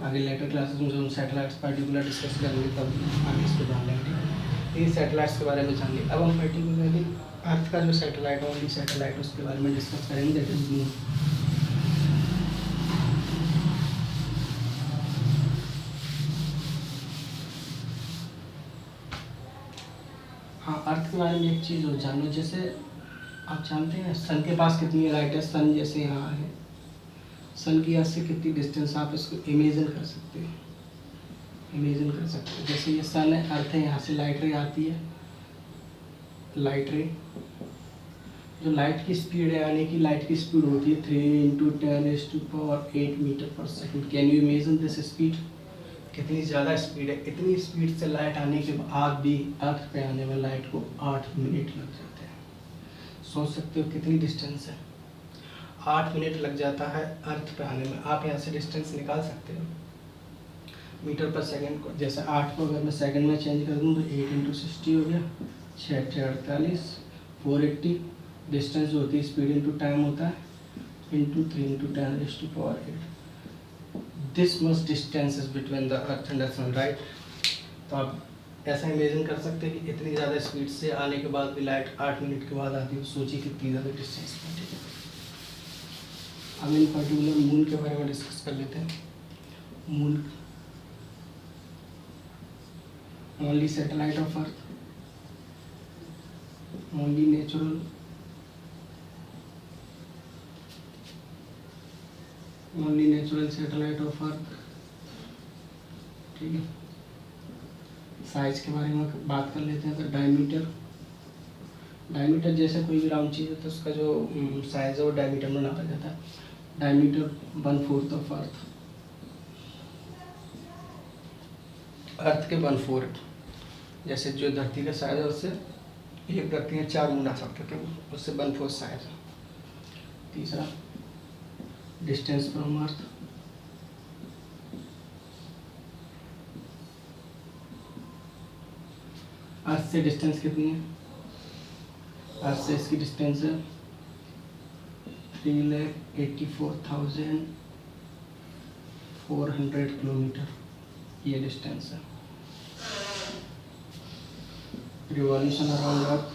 आगे लेटर क्लासेस में जो हम सैटेलाइट्स पर्टिकुलर डिस्कस करेंगे तब आगे इस पर जान लेंगे। ये सैटेलाइट्स के बारे में जान लिया। अब हम पर्टिकुलरली अर्थ का जो सैटेलाइट है, ओनली सैटेलाइट, उसके बारे में डिस्कस करेंगे, दैट इज मून। हाँ, अर्थ के बारे में एक चीज़ और जान लो, जैसे आप जानते हैं सन के पास कितनी लाइट है, सन जैसे यहाँ है, सन की अर्थ से कितनी डिस्टेंस, आप इसको इमेजिन कर सकते हैं, इमेजिन कर सकते हैं। जैसे ये सन है, अर्थ है, यहाँ से लाइट रे आती है, लाइट रे, जो लाइट की स्पीड है, आने की लाइट की स्पीड होती है 3 × 10⁸ मीटर पर second. Can you imagine this speed, कितनी ज़्यादा स्पीड है। इतनी स्पीड से लाइट आने के बाद भी अर्थ पे आने में लाइट को 8 मिनट लग जाते हैं। सोच सकते हो कितनी डिस्टेंस है, 8 मिनट लग जाता है अर्थ पे आने में। आप यहाँ से डिस्टेंस निकाल सकते हो मीटर पर सेकंड को। जैसे 8 को अगर मैं सेकंड में चेंज कर दूँ तो 8 × 60 हो गया, 6 × 48, 480। डिस्टेंस जो होती है स्पीड इंटू टाइम होता है, into 3 × 10⁸। This much distance is between the earth and the sun, right. तो आप ऐसा इमेजिन कर सकते हैं कि इतनी ज़्यादा स्पीड से आने के बाद भी लाइट 8 मिनट के बाद आती है। सोचिए कितनी ज़्यादा डिस्टेंस है, ठीक है। अब इन पर्टिकुलर मून के बारे में डिस्कस कर लेते हैं। Moon only satellite of earth, only natural, only natural satellite of earth, ठीक है। साइज के बारे में बात कर लेते हैं। तो डायमीटर, डायमीटर जैसे कोई भी राउंड चीज़ है तो उसका जो साइज है वो डायमीटर में नापा जाता है। डायमीटर 1/4 ऑफ अर्थ, अर्थ के 1/4। जैसे जो धरती का साइज है उससे एक धरती में 4 गुना सकते थे, उससे 1/4 साइज है। तीसरा डिस्टेंस फ्रॉम अर्थ, अर्थ से डिस्टेंस कितनी है, अर्थ से इसकी डिस्टेंस है 3,84,400 किलोमीटर, ये डिस्टेंस है। रिवॉल्यूशन अराउंड अर्थ,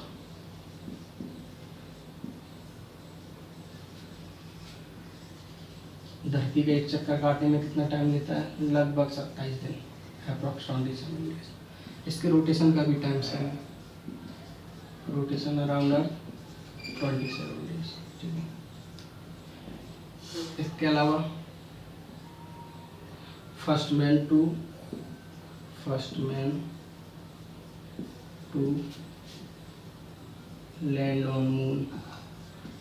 धरती का एक चक्कर काटने में कितना टाइम लेता है, लगभग 27 दिन, अप्रॉक्सिमेटली 7 डेज। इसके रोटेशन का भी टाइम सेम है, रोटेशन अराउंड अर्थ 27 डेज, ठीक है। इसके अलावा first man to land on moon,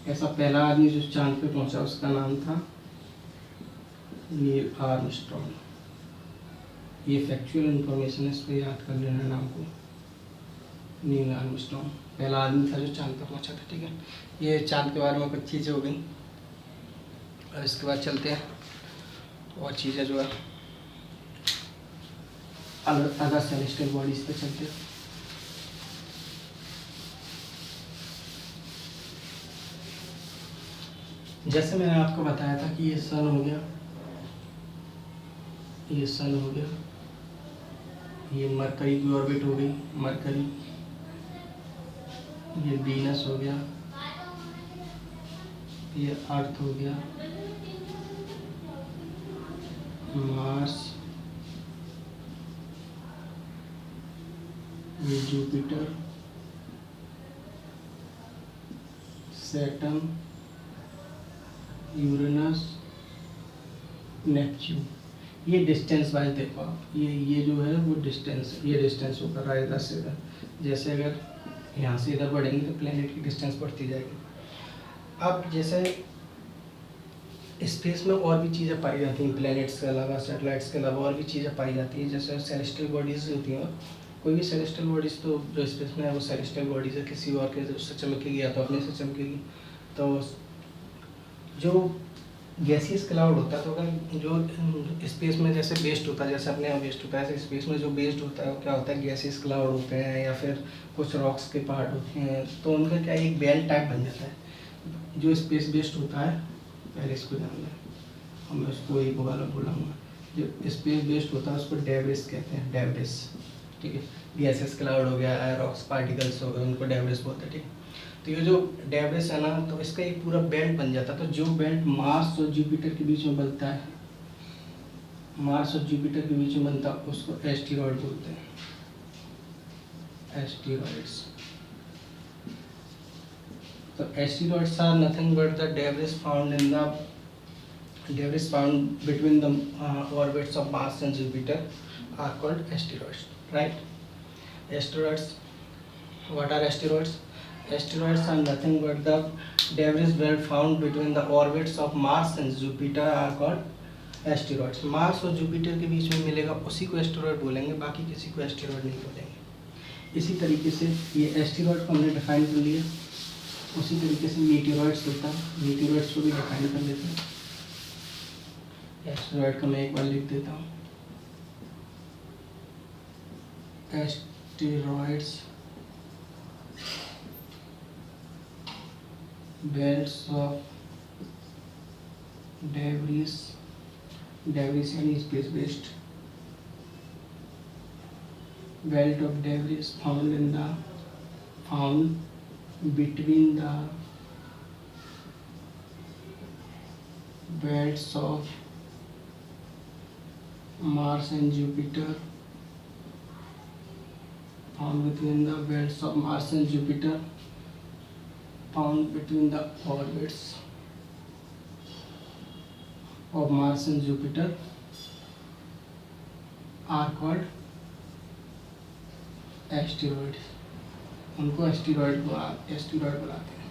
ऐसा पहला आदमी जो चांद पे पहुंचा उसका नाम था नील आर्मस्ट्रॉन्ग। ये फैक्चुअल इंफॉर्मेशन है, इसको याद कर लेना नाम को, नील आर्मस्ट्रॉन्ग पहला आदमी था जो चांद पर पहुंचा था, ठीक है। ये चांद के बारे में कुछ चीज़ें हो गई। और इसके बाद चलते हैं और चीज़ें जो है अदर सेलेस्टियल बॉडीज पे चलते हैं। जैसे मैंने आपको बताया था कि ये सन हो गया, ये सन हो गया, ये मरकरी की ऑर्बिट हो गई, मरकरी, ये वीनस हो गया, ये अर्थ हो गया, मार्स, ये जुपिटर, सैटर्न, यूरेनस, नेपच्यून। ये डिस्टेंस वाइज देखो आप, ये जो है वो डिस्टेंस, ये डिस्टेंस ऊपर रहा है इधर से इधर। जैसे अगर यहाँ से इधर बढ़ेंगे तो प्लेनेट की डिस्टेंस बढ़ती जाएगी। अब जैसे स्पेस में और भी चीज़ें पाई जाती हैं, प्लैनेट्स के अलावा, सैटेलाइट्स के अलावा और भी चीज़ें पाई जाती हैं, जैसे सेलेस्टियल बॉडीज़ होती हैं। कोई भी सेलेस्टियल बॉडीज़ तो जो स्पेस में है वो सेलेस्टियल बॉडीज़ है, किसी और के उससे चमकेगी या तो अपने से चमकेगी। तो जो गैसियस क्लाउड होता है, तो अगर जो स्पेस में जैसे वेस्ट होता है, जैसे अपने यहाँ वेस्ट होता है, ऐसे स्पेस में जो वेस्ट होता है वो क्या होता है, गैसियस क्लाउड होते हैं या फिर कुछ रॉक्स के पार्ट होते हैं। तो उनका क्या एक बेल टाइप बन जाता है। जो स्पेस वेस्ट होता है, पहले इसको ध्यान दें, मैं उसको एक वाला बोलूँगा, जो स्पेस वेस्ट होता है उसको डेब्रिस कहते हैं, डेब्रिस। ठीक है, गैसेस क्लाउड हो गया, रॉक्स पार्टिकल्स हो गए, उनको डेब्रिस बोलते हैं। ठीक, तो ये जो डेब्रिस है ना, तो इसका एक पूरा बेल्ट बन जाता है। तो जो बेल्ट मार्स और जुपिटर के बीच में बनता है, मार्स और जुपिटर के बीच में बनता है, उसको एस्टेरॉयड बोलते हैं, एस्टेरॉयड्स। तो asteroids are nothing but the debris found between the orbits of Mars and Jupiter are called asteroids, right? Asteroids. What are asteroids? Asteroids are nothing but the debris well found between the orbits of Mars and Jupiter are called asteroids. Mars और Jupiter के बीच में मिलेगा उसी को एस्टेरॉयड बोलेंगे, बाकी किसी को एस्टेरॉयड नहीं बोलेंगे। इसी तरीके से ये एस्टेरॉयड को हमने डिफाइन कर लिया। उसी तरीके से मीटियोरॉइड्स होता है, मीटियोरॉइड्स को भी डिफाइन कर लेते हैं। एस्टेरॉयड का मैं एक बार लिख देता हूँ, asteroids belts of debris, debris यानी space based, belt of debris found between the belts of Mars and Jupiter, found between the belts of Mars and Jupiter, found between the orbits of Mars and Jupiter are called asteroids. उनको एस्टेरॉयड बुलाते हैं।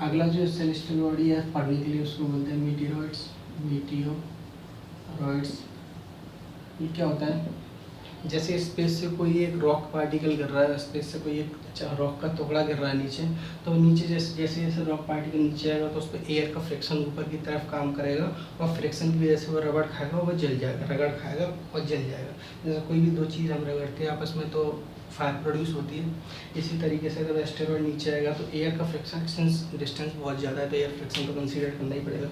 अगला जो सेलेस्टियल बॉडी है पढ़ने के लिए उसको बोलते हैं मीटियोरॉइड्स, मीटियोरॉइड्स। ये क्या होता है, जैसे स्पेस से कोई एक रॉक पार्टिकल गिर रहा है, स्पेस से कोई एक रॉक का टुकड़ा गिर रहा है नीचे, तो नीचे जैसे जैसे रॉक पार्टिकल नीचे आएगा तो उस पर एयर का फ्रिक्शन ऊपर की तरफ काम करेगा, और फ्रिक्शन की वजह से वो रगड़ खाएगा, वो जल जाएगा, रगड़ खाएगा और जल जाएगा। जैसे कोई भी दो चीज़ हम रगड़ते हैं आपस में तो फायर प्रोड्यूस होती है। इसी तरीके से जब एस्टेरॉयड नीचे आएगा तो एयर का फ्रिक्शन, सिंस डिस्टेंस बहुत ज़्यादा है तो एयर फ्रिक्शन को कंसीडर करना ही पड़ेगा।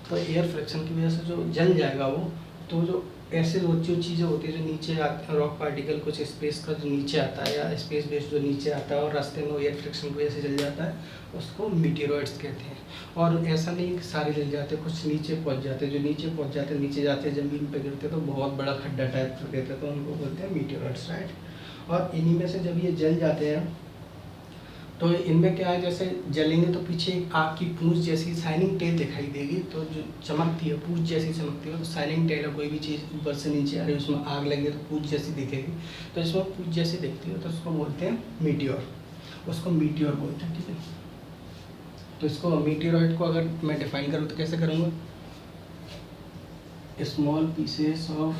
तो एयर फ्रिक्शन की वजह से जो जल जाएगा वो, तो जो ऐसे जो चीज़ें होती है जो नीचे आते हैं, रॉक पार्टिकल कुछ स्पेस का जो नीचे आता है या स्पेस बेस्ड जो नीचे आता है और रास्ते में एयर फ्रिक्शन की वजह से जल जाता है, उसको मीटियोरॉइड्स कहते हैं। और ऐसा नहीं कि सारे जल जाते, कुछ नीचे पहुंच जाते, जो नीचे पहुंच जाते, नीचे जाते ज़मीन पे गिरते तो बहुत बड़ा खड्डा टाइप कर देते, तो उनको बोलते हैं मीटियोरॉइड्स, राइट। और इन्हीं में से जब ये जल जाते हैं तो इनमें क्या है, जैसे जलेंगे तो पीछे एक आग की पूंछ जैसी शाइनिंग टेल दिखाई देगी, तो जो चमकती है पूंछ जैसी चमकती है, तो शाइनिंग टेल है, कोई भी चीज़ ऊपर से नीचे आ रही है उसमें आग लगे तो पूंछ जैसी दिखेगी, तो इसमें पूंछ जैसी दिखती है तो उसको बोलते हैं मीटियोर, उसको मीटियोर बोलते हैं। ठीक है, तो इसको मीटियोरॉइड को अगर मैं डिफाइन करूँ तो कैसे करूँगा, small pieces of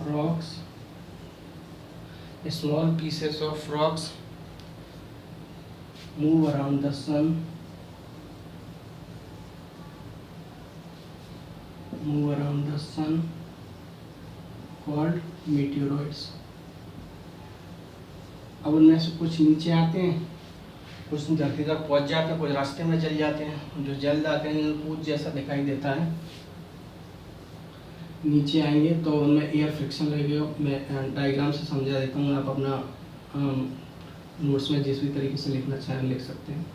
rocks, small pieces of rocks move around the sun, called meteoroids. अब उनमें से कुछ नीचे आते हैं, कुछ धरती तक पहुंच जाते हैं, कुछ रास्ते में जल जाते हैं। जो जल जाते हैं पूंछ जैसा दिखाई देता है, नीचे आएंगे तो उनमें एयर फ्रिक्शन लगेगा। मैं डायग्राम से समझा देता हूँ, आप अपना नोट्स में जिस भी तरीके से लिखना चाहें लिख सकते हैं।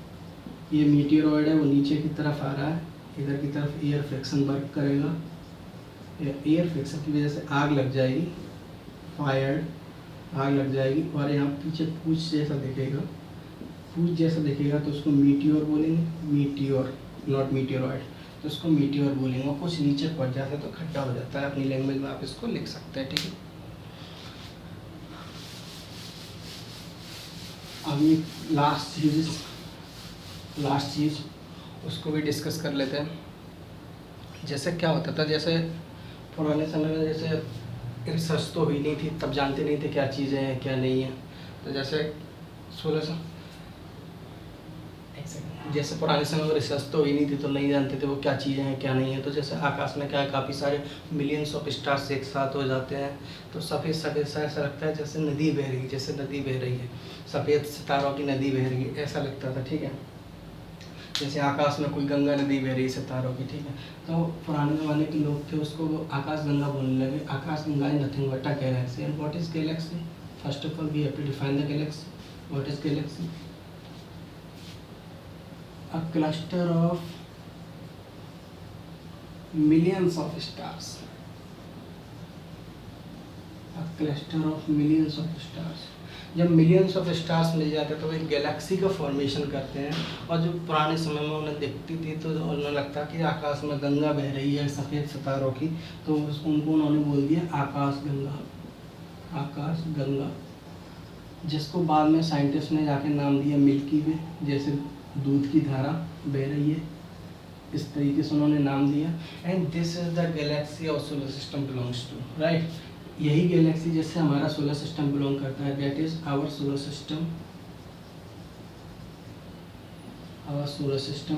ये मीटियोरॉइड है वो नीचे की तरफ आ रहा है, इधर की तरफ एयर फ्रिक्शन वर्क करेगा, एयर फ्रिक्शन की वजह से आग लग जाएगी, फायर्ड, आग लग जाएगी। और यहाँ पीछे पूछ जैसा दिखेगा, पूछ जैसा दिखेगा तो उसको मीटियोर बोलेंगे, मीटियोर नॉट मीटियोरॉइड, तो उसको मीटियोर बोलेंगे। और कुछ नीचे पड़ जाता है तो खड्डा हो जाता है, अपनी लैंग्वेज में आप इसको लिख सकते हैं, ठीक है। अब ये लास्ट चीज़ उसको भी डिस्कस कर लेते हैं। जैसे क्या होता था, जैसे पुराने समय में जैसे रिसर्च तो हुई नहीं थी, तब जानते नहीं थे क्या चीज़ें हैं क्या नहीं है। तो जैसे 1600 जैसे पुराने समय में रिसर्च तो हुई नहीं थी तो नहीं जानते थे वो क्या चीज़ें हैं क्या नहीं है। तो जैसे आकाश में क्या है, काफ़ी सारे मिलियंस ऑफ स्टार्स एक साथ हो जाते हैं, तो सफ़ेद सफ़ेद सा ऐसा लगता है जैसे नदी बह रही है, जैसे नदी बह रही है, सफ़ेद सितारों की नदी बह रही है, ऐसा लगता था, ठीक है। जैसे आकाश में कोई गंगा नदी बह रही है सितारों की, ठीक है। तो पुराने ज़माने के लोग थे उसको आकाश गंगा बोलने लगे। Akash Ganga is nothing but a galaxy. And what is galaxy? First of all we have to define the galaxy. What is galaxy? A cluster of millions of stars. A cluster of millions of stars. जब मिलियंस ऑफ स्टार्स मिल जाते हैं तो वो एक गैलेक्सी का फॉर्मेशन करते हैं। और जो पुराने समय में उन्हें दिखती थी तो उन्हें लगता कि आकाश में गंगा बह रही है सफ़ेद सितारों की, तो उनको उन्होंने बोल दिया आकाश गंगा, आकाश गंगा, जिसको बाद में साइंटिस्ट ने जाके नाम दिया मिल्की वे। जैसे दूध की धारा बह रही है, इस तरीके से उन्होंने नाम दिया। And this is the galaxy और solar system belongs to, right. यही गैलेक्सी जिससे हमारा सोलर सिस्टम बिलोंग करता है, that is our solar system. Our solar system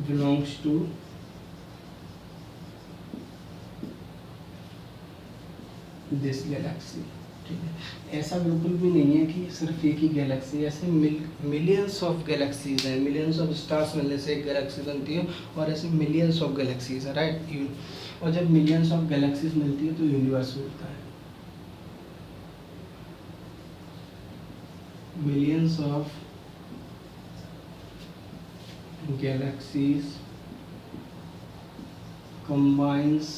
belongs to this galaxy, ठीक है। ऐसा बिल्कुल भी नहीं है कि सिर्फ एक ही गैलेक्सी, ऐसे मिलियंस ऑफ गैलेक्सीज हैं, मिलियंस ऑफ स्टार्स मिलने से एक गैलेक्सी बनती है, और ऐसे मिलियंस ऑफ गैलेक्सीज हैं, राइट। और जब मिलियंस ऑफ गैलेक्सीज मिलती है तो यूनिवर्स होता है। Millions of galaxies combines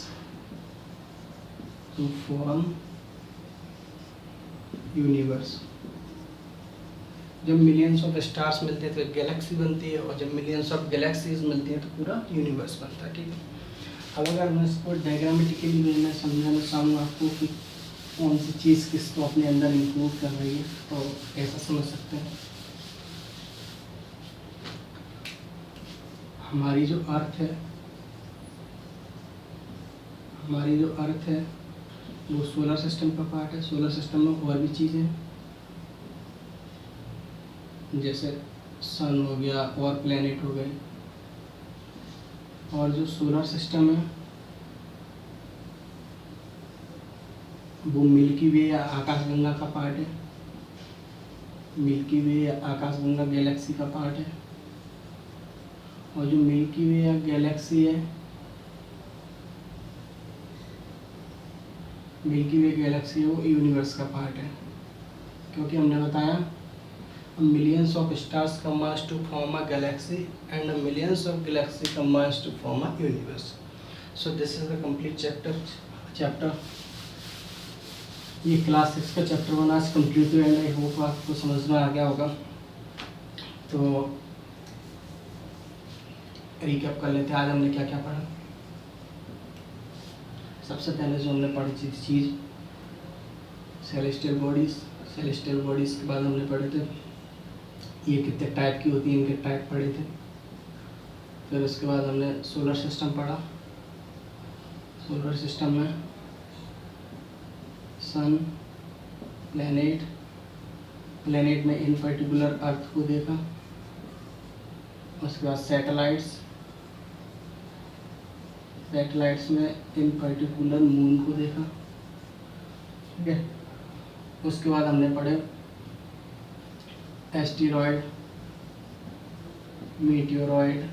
to form universe. जब मिलियंस ऑफ स्टार्स मिलते हैं तो एक गैलेक्सी बनती है, और जब मिलियंस ऑफ गैलेक्सीज मिलती हैं तो पूरा यूनिवर्स बनता है, ठीक है। अब अगर मैं इसको डायग्रामेटिकली मैं समझाना चाहूँगा आपको कि कौन सी चीज़ किसको अपने अंदर इंक्लूड कर रही है, तो ऐसा समझ सकते हैं। हमारी जो अर्थ है वो सोलर सिस्टम का पार्ट है। सोलर सिस्टम में और भी चीज़ें जैसे सन हो गया और प्लेनेट हो गए, और जो सोलर सिस्टम है वो मिल्की वे या आकाशगंगा का पार्ट है। मिल्की वे या आकाशगंगा गैलेक्सी का पार्ट है, और जो मिल्की वे या गैलेक्सी है, मिल्की वे गैलेक्सी है वो यूनिवर्स का पार्ट है। क्योंकि हमने बताया millions of stars combines to form a galaxy and a millions of galaxy combines to form a universe. So this is the complete chapter। ये क्लास 6 का चैप्टर 1 आज कंप्लीट हुआ है। आई होप आपको समझ में आ गया होगा। तो रिकैप कर लेते हैं आज हमने क्या क्या पढ़ा। सबसे पहले जो हमने पढ़ी चीज़ सेलेस्टियल बॉडीज़। सेलेस्टियल बॉडीज़ के बाद हमने पढ़े थे ये कितने टाइप की होती हैं, इनके टाइप पढ़े थे। फिर उसके बाद हमने सोलर सिस्टम पढ़ा। सोलर सिस्टम में सन, प्लैनेट, प्लैनेट में इन पर्टिकुलर अर्थ को देखा। उसके बाद सैटेलाइट्स, सैटेलाइट्स में इन पर्टिकुलर मून को देखा, ठीक है। उसके बाद हमने पढ़े एस्टेरॉयड, मीटियोरॉयड,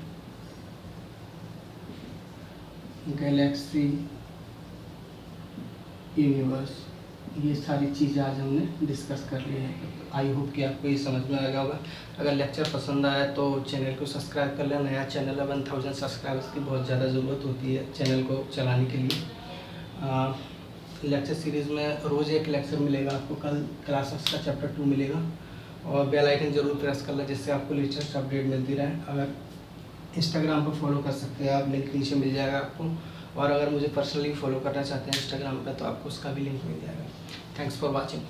गैलेक्सी, यूनिवर्स। ये सारी चीज़ें आज हमने डिस्कस कर ली है। आई होप कि आपको ये समझ में आएगा होगा। अगर लेक्चर पसंद आया तो चैनल को सब्सक्राइब कर लें। नया चैनल है, 1000 सब्सक्राइबर्स की बहुत ज़्यादा ज़रूरत होती है चैनल को चलाने के लिए। लेक्चर सीरीज़ में रोज़ एक लेक्चर मिलेगा आपको। कल क्लास 6 का चैप्टर 2 मिलेगा। और बेल आइकन ज़रूर प्रेस कर लें जिससे आपको लेटेस्ट अपडेट मिलती रहे। अगर इंस्टाग्राम पर फॉलो कर सकते हैं आप, लिंक नीचे मिल जाएगा आपको। और अगर मुझे पर्सनली फॉलो करना चाहते हैं इंस्टाग्राम पे तो आपको उसका भी लिंक मिल जाएगा। Thanks for watching.